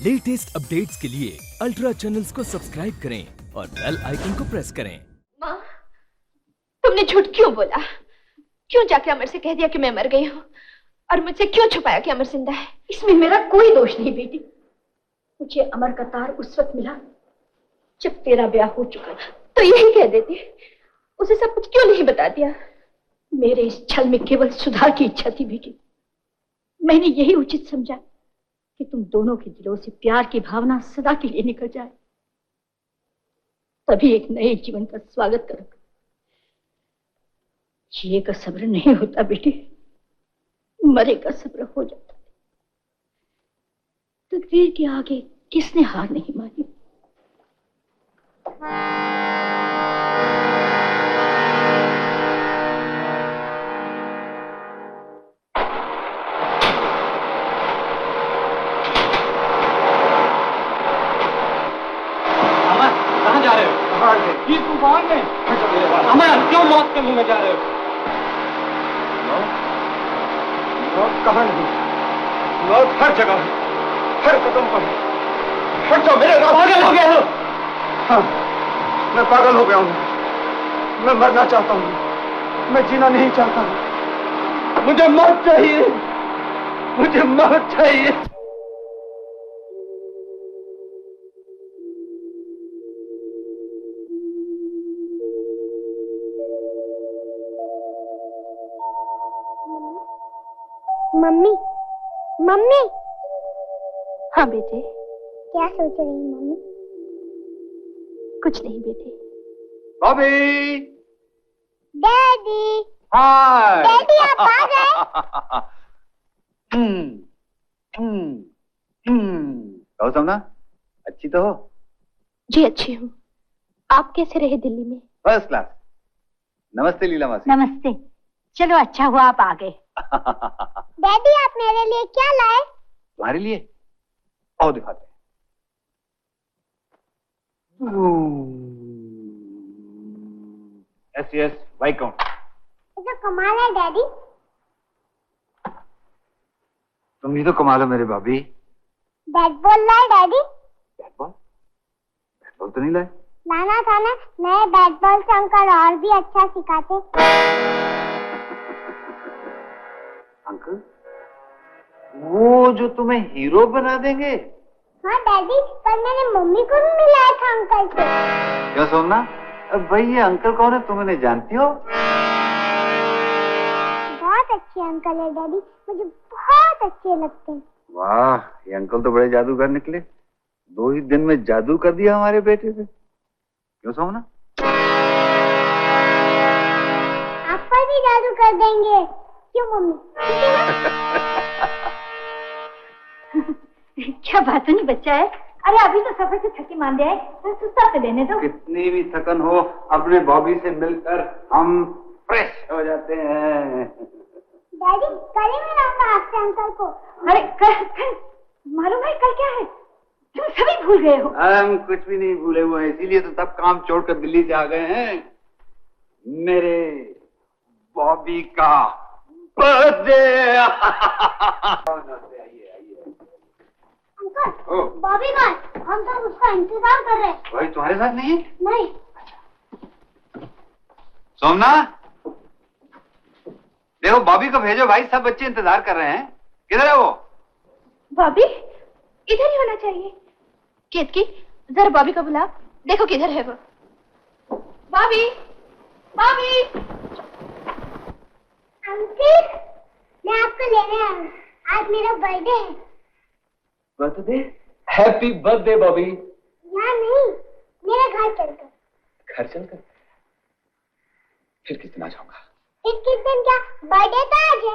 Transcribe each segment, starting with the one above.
Latest updates के लिए ultra channels को सब्सक्राइब करें और बेल आइकन को प्रेस करें। माँ, तुमने झूठ क्यों बोला? क्यों जाके अमर से कह दिया कि मैं मर गई हूँ? और मुझसे क्यों छुपाया कि अमर जिंदा है? इसमें मेरा कोई दोष नहीं बेटी। मुझे अमर का तार उस वक्त मिला जब तेरा ब्याह हो चुका था। तो यही कह देती, उसे सब कुछ क्यों नहीं बता दिया? मेरे इस छल में केवल सुधार की इच्छा थी बेटी। मैंने यही उचित समझा कि तुम दोनों के दिलों से प्यार की भावना सदा के लिए निकल जाए, तभी एक नए जीवन का स्वागत करोगे। जिए का सब्र नहीं होता बेटी, मरे का सब्र हो जाता है। तकदीर के आगे किसने हार नहीं मानी। इस तूफान में अमर क्यों मौत के मुंह में जा रहे हो? मौत कहाँ नहीं, मौत हर जगह, हर कदम पर। हट जाओ मेरे रास्ते। पागल हो गए हो? हाँ, मैं पागल हो गया हूँ। मैं मरना चाहता हूँ, मैं जीना नहीं चाहता हूँ। मुझे मौत चाहिए, मुझे मौत चाहिए। Mummy, mummy. हाँ बेटे। क्या सोच रही है मम्मी? कुछ नहीं बेटे। बॉबी। डैडी। हाय। डैडी आप आ गए? कहो समना, अच्छी तो हो? जी अच्छी हूँ। आप कैसे रहे दिल्ली में? First class. नमस्ते लीला मासी। नमस्ते। चलो अच्छा हुआ आप आ गए। डैडी आप मेरे लिए क्या लाए? तुम्हारे लिए? आओ दिखाते हैं। SES viscount. ये तो कमाल है डैडी। तुम भी तो कमाल हो मेरे भाभी। बैट बॉल लाए daddy? Bat ball? Bat ball तो नहीं लाए। लाना था ना, नए बैट बॉल से अंकल और भी अच्छा सिखाते। अंकल? वो जो तुम्हें हीरो बना देंगे? हाँ डैडी, पर मैंने मम्मी को भी मिलाया था अंकल से। क्या सोमना? अब भाई ये अंकल कौन है, तुम इन्हें जानती हो? बहुत अच्छे अंकल है डैडी, मुझे बहुत अच्छे लगते हैं। वाह, ये अंकल तो बड़े जादूगर निकले। 2 ही दिन में जादू कर दिया हमारे बेटे पे। क्यों सोमना? आप पर भी जादू कर देंगे। क्यों मम्मी? क्या बात नहीं बच्चा है। अरे अभी तो सफर से थके मांदे आए, तो सुस्ता से लेने दो। कितनी भी थकन हो, अपने बॉबी से मिलकर हम फ्रेश हो जाते हैं। डैडी कल ही मिलाऊंगा आपसे अंकल को। अरे कल मालूम है कल क्या है? तुम सभी भूल गए हो। हम कुछ भी नहीं भूले हुए हैं, इसीलिए तो सब काम छोड़कर दिल्ली से आ गए हैं। मेरे बॉबी का बर्थडे। अंकल, बॉबी कौन? हम तो उसका इंतजार कर रहे हैं। भाई तुम्हारे साथ नहीं है? नहीं। सोमना, देखो बॉबी को भेजो भाई, सब बच्चे इंतजार कर रहे हैं। किधर है वो? बॉबी इधर ही होना चाहिए। केतकी, जरा बॉबी को बुला, देखो किधर है वो। बॉबी, बॉबी। अंकल, मैं आपको लेने आया हूँ। आज मेरा बर्थडे है। बर्थडे? Happy birthday Bobby. यहाँ नहीं, मेरे घर चलकर। घर चलकर? फिर किस दिन आ जाऊंगा? फिर किस दिन क्या, बर्थडे तो आज है।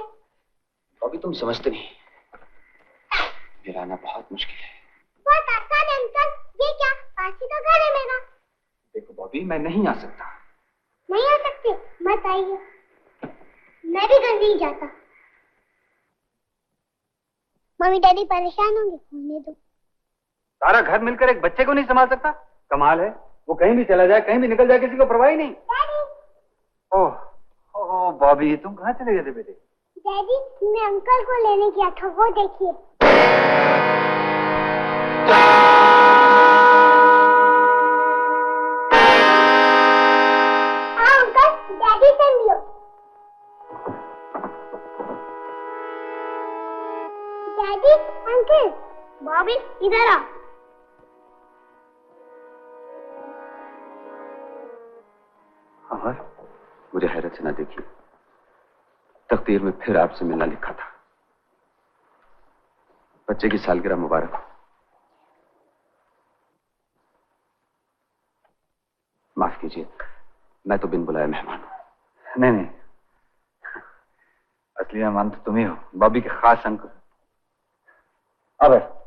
बॉबी तुम समझते नहीं, मेरा आना बहुत मुश्किल है। बहुत आसान है अंकल, ये क्या, पास ही तो घर है मेरा। देखो बॉबी, मैं नहीं आ सकता। नहीं आ सकते? मत आइए, मैं भी घर नहीं जाता। मम्मी डैडी परेशान होंगे, होने दो। सारा घर मिलकर एक बच्चे को नहीं संभाल सकता? कमाल है, वो कहीं भी चला जाए, कहीं भी निकल जाए, किसी को परवाह ही नहीं। डैडी। ओह बॉबी, तुम कहाँ चले गए थे बेटे? डैडी, मैं अंकल को लेने गया था, वो देखिए। अंकल, बॉबी इधर आ। अमर, मुझे हैरत से ना देखिए, तकदीर में फिर आपसे मिलना लिखा था। बच्चे की सालगिरह मुबारक हो। माफ कीजिए, मैं तो बिन बुलाए मेहमान हूं। नहीं नहीं, असली मेहमान तो तुम ही हो, बॉबी के खास अंकल। अब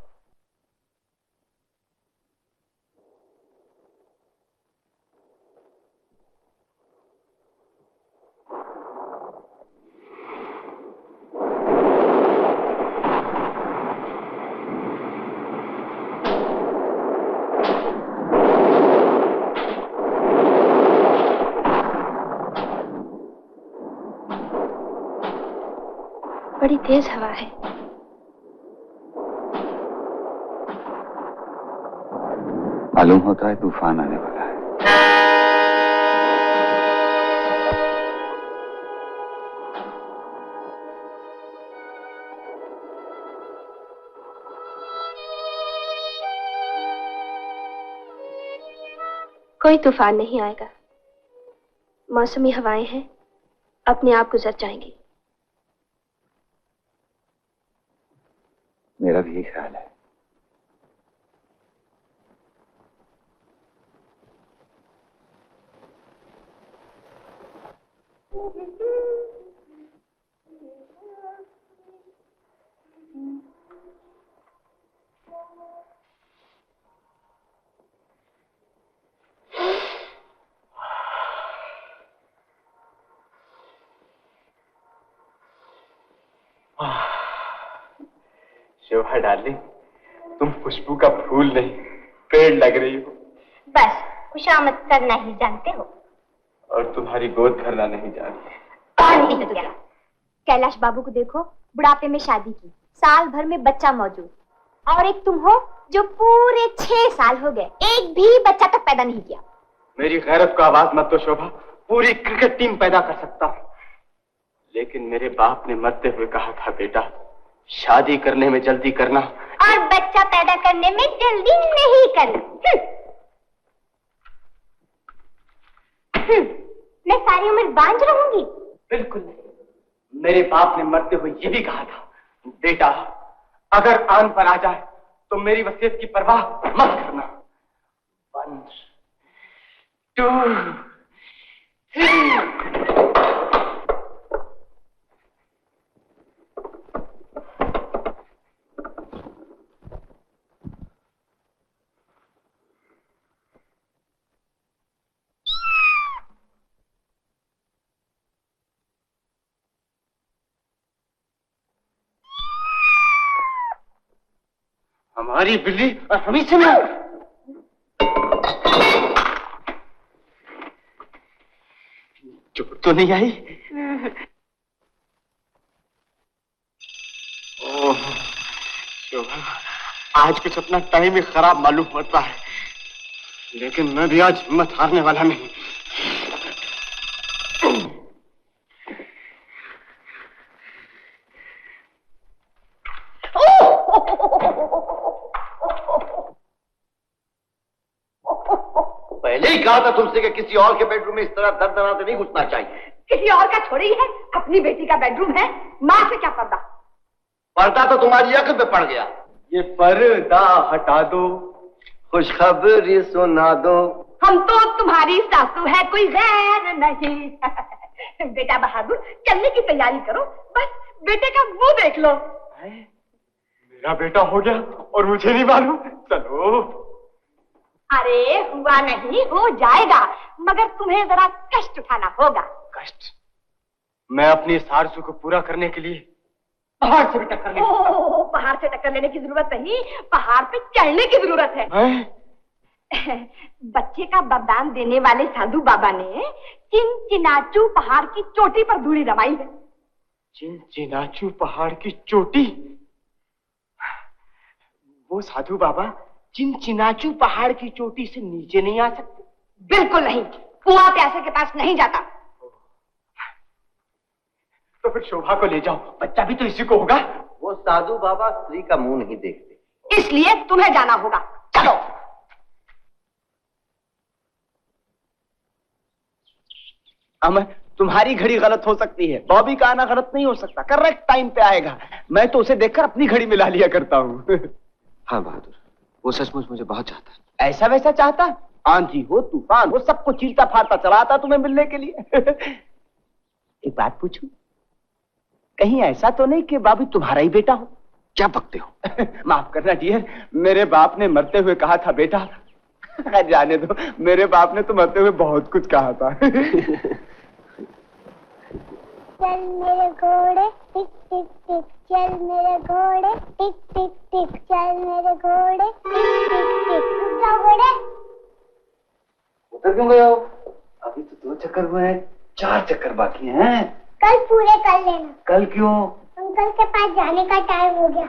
बड़ी तेज हवा है। मालूम होता है तूफान आने वाला है। कोई तूफान नहीं आएगा, मौसमी हवाएं हैं, अपने आप गुजर जाएंगी। मेरा भी यही ख्याल है। शोभा डार्लिंग, तुम खुशबू का फूल नहीं, पेड़ लग रही हो। बस खुशामद करना ही जानते हो। और तुम्हारी गोद भरना नहीं जानते। और नहीं तो क्या। कैलाश बाबू को देखो, बुढ़ापे में शादी की, साल भर में बच्चा मौजूद, और एक तुम हो जो पूरे 6 साल हो गए एक भी बच्चा तक पैदा नहीं किया। मेरी गैरत को आवाज मत दो शोभा, पूरी क्रिकेट टीम पैदा कर सकता हूँ, लेकिन मेरे बाप ने मरते हुए कहा था, बेटा शादी करने में जल्दी करना और बच्चा पैदा करने में जल्दी नहीं करना। मैं सारी उम्र बांझ रहूंगी? बिल्कुल नहीं। मेरे बाप ने मरते हुए ये भी कहा था, बेटा अगर आन पर आ जाए तो मेरी वसीयत की परवाह मत करना। 1 2 3। हमारी बिल्ली और हम ही से मिल। चोट तो नहीं आई? ओह शोभा, आज कुछ अपना टाइम ही खराब मालूम होता है, लेकिन मैं भी आज हिम्मत हारने वाला नहीं। पहले ही कहा था तुमसे कि किसी और के बेडरूम में इस तरह दर्दनाते नहीं घुसना चाहिए। किसी और का छोड़ी है, अपनी बेटी का बेडरूम है, माँ से क्या पर्दा? पर्दा तो तुम्हारी अक्ल पे पड़ गया। ये पर्दा हटा दो, खुशखबरी सुना दो। हम तो तुम्हारी सासू है, कोई गैर नहीं। बेटा बहादुर, चलने की तैयारी करो, बस बेटे का मुंह देख लो। मेरा बेटा हो गया और मुझे नहीं मालूम। चलो। अरे हुआ नहीं, हो जाएगा, मगर तुम्हें जरा कष्ट उठाना होगा। कष्ट? मैं अपनी इस आरज़ू को पूरा करने के लिए पहाड़ से भी टक्कर ले सकता हूं। पहाड़ से टक्कर लेने की जरूरत नहीं, पहाड़ पे चढ़ने की जरूरत है। बच्चे का वरदान देने वाले साधु बाबा ने चिनचिनाचू पहाड़ की चोटी पर धूली रमाई है। चिनचिनाचू पहाड़ की चोटी? वो साधु बाबा चिनचिनाचू पहाड़ की चोटी से नीचे नहीं आ सकते? बिल्कुल नहीं, कुआं प्यासे के पास नहीं जाता। तो फिर शोभा को ले जाओ, बच्चा भी तो इसी को होगा। वो साधु बाबा स्त्री का मुंह नहीं देखते। इसलिए तुम्हें जाना होगा। चलो। अमर, तुम्हारी घड़ी गलत हो सकती है, बॉबी का आना गलत नहीं हो सकता। करेक्ट टाइम पे आएगा। मैं तो उसे देखकर अपनी घड़ी मिला लिया करता हूँ। हाँ बहादुर, वो सचमुच मुझे बहुत चाहता है। ऐसा वैसा चाहता? आंधी हो तूफान हो सबको चीरता फाड़ता चला आता तुम्हें मिलने के लिए। एक बात पूछूं, कहीं ऐसा तो नहीं कि बाबू तुम्हारा ही बेटा हो? क्या बकते हो? माफ करना डियर, मेरे बाप ने मरते हुए कहा था बेटा। जाने दो, मेरे बाप ने तो मरते हुए बहुत कुछ कहा था। चल मेरे घोड़े टिक टिक टिक, चल मेरे घोड़े टिक टिक टिक, चल मेरे घोड़े टिक टिक टिक। रुक जाओ घोड़े। उतर क्यों गए हो? अभी तो 2 चक्कर हुए हैं, 4 चक्कर बाकी हैं। कल पूरे कर लेना। कल क्यों? अंकल के पास जाने का टाइम हो गया।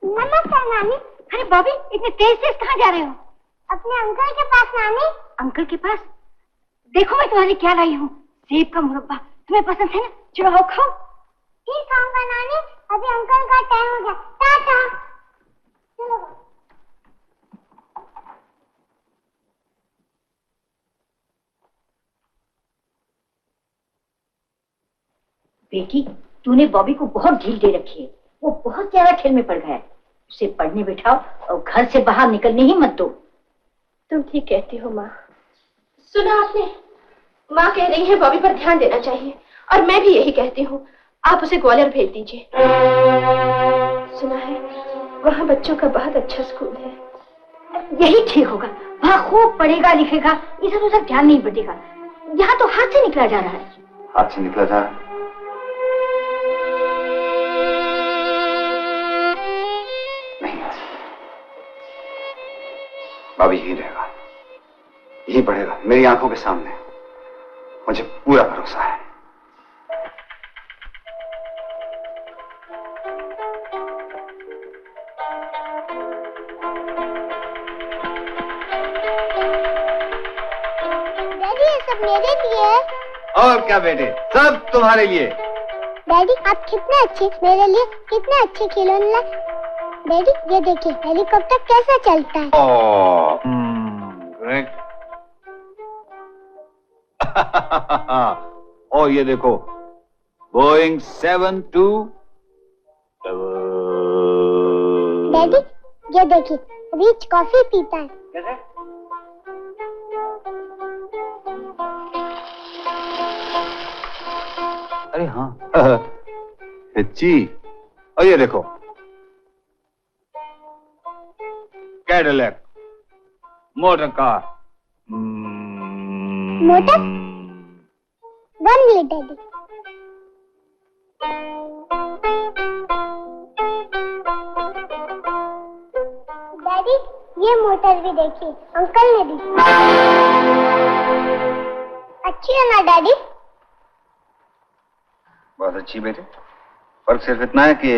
नमस्ते नानी। अरे बॉबी, इतने तेज तेज कहाँ जा रहे हो? अपने अंकल के पास नानी। अंकल के पास? देखो मैं तुम्हारे क्या लाई हूँ, सेब का मुरब्बा। तुम्हें पसंद है ना? चलो आओ खाओ। ठीक खाऊंगा नानी, अभी अंकल का टाइम हो गया। टाटा। चलो। बेटी, तूने बॉबी को बहुत ढील दे रखी है। वो बहुत ज्यादा खेल में पड़ गया है। उसे पढ़ने बिठाओ और घर से बाहर निकलने ही मत दो। तुम ठीक कहती हो माँ। सुना आपने? माँ कह रही है बॉबी पर ध्यान देना चाहिए, और मैं भी यही कहती हूँ। आप उसे ग्वालियर भेज दीजिए। सुना है वहाँ बच्चों का बहुत अच्छा स्कूल है। यही ठीक होगा। वहाँ खूब पढ़ेगा लिखेगा, इधर उधर ध्यान नहीं बटेगा। यहाँ तो हाथ से निकला जा रहा है। हाथ से निकला था? नहीं, बाबी यही रहेगा, यही पढ़ेगा मेरी आंखों के सामने। मुझे पूरा भरोसा है। डैडी ये सब मेरे लिए है। और क्या बेटे, सब तुम्हारे लिए। डैडी आप कितने अच्छे, मेरे लिए कितने अच्छे खिलौने लाए। डैडी ये देखिए हेलीकॉप्टर कैसा चलता है। ग्रेट। और ये देखो बोइंग 727। डैडी ये देखिए रिच कॉफी पीता है। कैसे? अरे हाँ, हिच्ची। और ये देखो Cadillac motor car. Motor? 1 minute daddy. Daddy ये मोटर भी देखिए, अंकल ने दी। अच्छी है ना डैडी? बहुत अच्छी बेटे। फर्क सिर्फ इतना है कि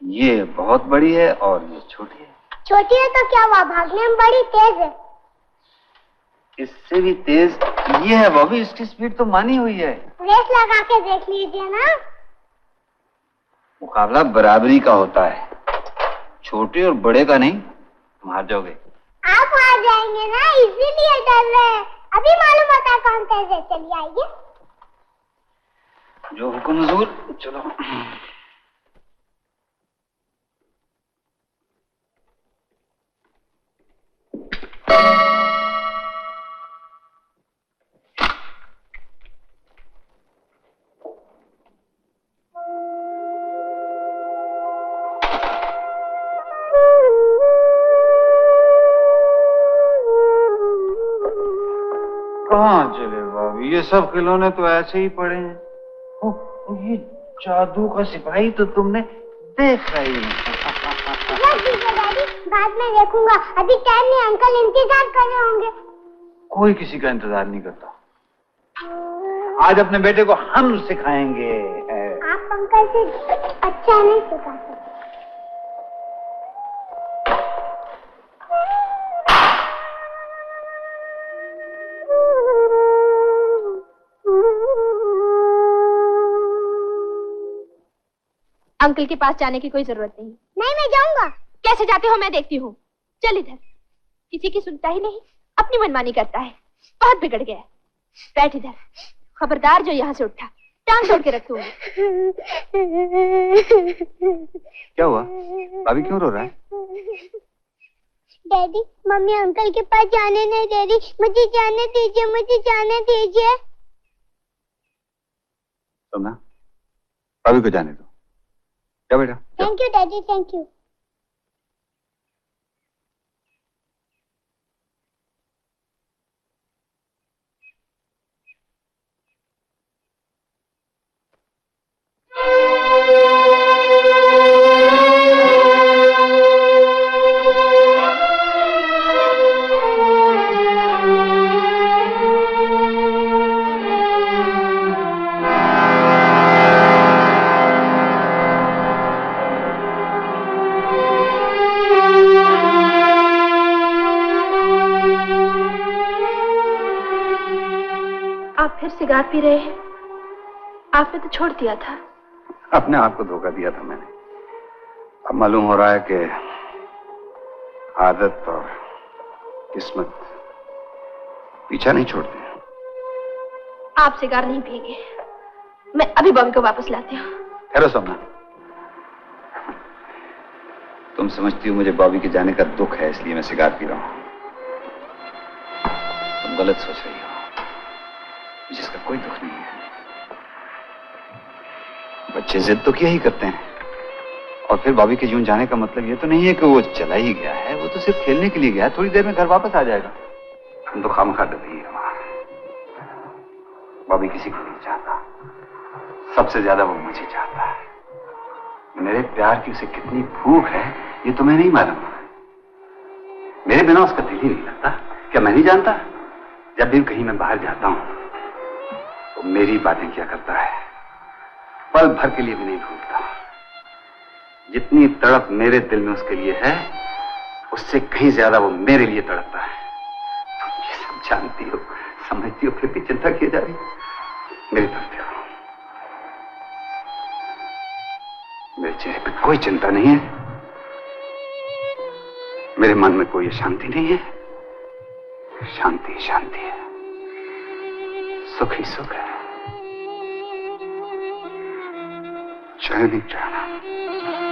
ये बहुत बड़ी है और ये छोटी है। छोटी है तो क्या हुआ, भागने में बड़ी तेज है। इससे भी तेज ये है बॉबी, इसकी स्पीड तो मानी हुई है। रेस लगा के देख लीजिए ना। मुकाबला बराबरी का होता है, छोटे और बड़े का नहीं। तुम हार जाओगे। आप हार जाएंगे ना, इसीलिए डर रहे हैं। अभी मालूम होता है कौन तेज है। चलिए आइए। जो हुक्म हुजूर। चलो। कहाँ चले बाबू, ये सब खिलौने तो ऐसे ही पड़े हैं। ये जादू का सिपाही तो तुमने देखा ही नहीं। डैडी बाद में देखूंगा, अभी टाइम नहीं। अंकल इंतजार कर रहे होंगे। कोई किसी का इंतजार नहीं करता। आज अपने बेटे को हम सिखाएंगे। आप अंकल से अच्छा नहीं सिखा सकते। अंकल के पास जाने की कोई जरूरत नहीं। नहीं, मैं जाऊंगा। कैसे जाते हो मैं देखती हूँ। चल इधर, किसी की सुनता ही नहीं, अपनी मनमानी करता है, बहुत बिगड़ गया। बैठ इधर, खबरदार जो यहाँ से उठा टांग तोड़ के रखूंगी। क्या हुआ? भाभी क्यों रो रहा है? डैडी, मम्मी अंकल के पास जाने नहीं दे रही। मुझे जाने दीजिए, मुझे जाने दीजिए। सुनना, भाभी को जाने दो। क्या बेटा? Thank you daddy, thank you. आप फिर सिगार पी रहे हैं? आपने तो छोड़ दिया था। अपने आप को धोखा दिया था मैंने। अब मालूम हो रहा है कि आदत और किस्मत पीछा नहीं छोड़ते। आप सिगार नहीं पिएंगे, मैं अभी बॉबी को वापस लाती हूँ। ठहरो सोना, तुम समझती हो मुझे बॉबी के जाने का दुख है इसलिए मैं सिगार पी रहा हूं। तुम गलत सोच रही हो, जिसका कोई दुख नहीं है। बच्चे जिद तो किया ही करते हैं, और फिर बॉबी के जीवन जाने का मतलब ये तो नहीं है कि वो चला ही गया है। वो तो सिर्फ खेलने के लिए गया है, थोड़ी देर में घर वापस आ जाएगा। हम तो खामखा डर रही है वहां। बॉबी किसी को नहीं चाहता, सबसे ज्यादा वो मुझे चाहता है। मेरे प्यार की उसे कितनी भूख है ये तो मैं नहीं मालूम। मेरे बिना उसका दिल ही नहीं लगता। क्या मैं नहीं जानता? जब भी कहीं मैं बाहर जाता हूं तो मेरी बातें क्या करता है, पल भर के लिए भी नहीं भूलता। जितनी तड़प मेरे दिल में उसके लिए है, उससे कहीं ज्यादा वो मेरे लिए तड़पता है। तुम ये सब जानती हो, समझती हो, फिर भी चिंता किए जा रही। मेरी तरफ देखो, मेरे चेहरे पे कोई चिंता नहीं है, मेरे मन में कोई शांति नहीं है। शांति शांति है, सुख ही सुख है, चैन ही चैन है।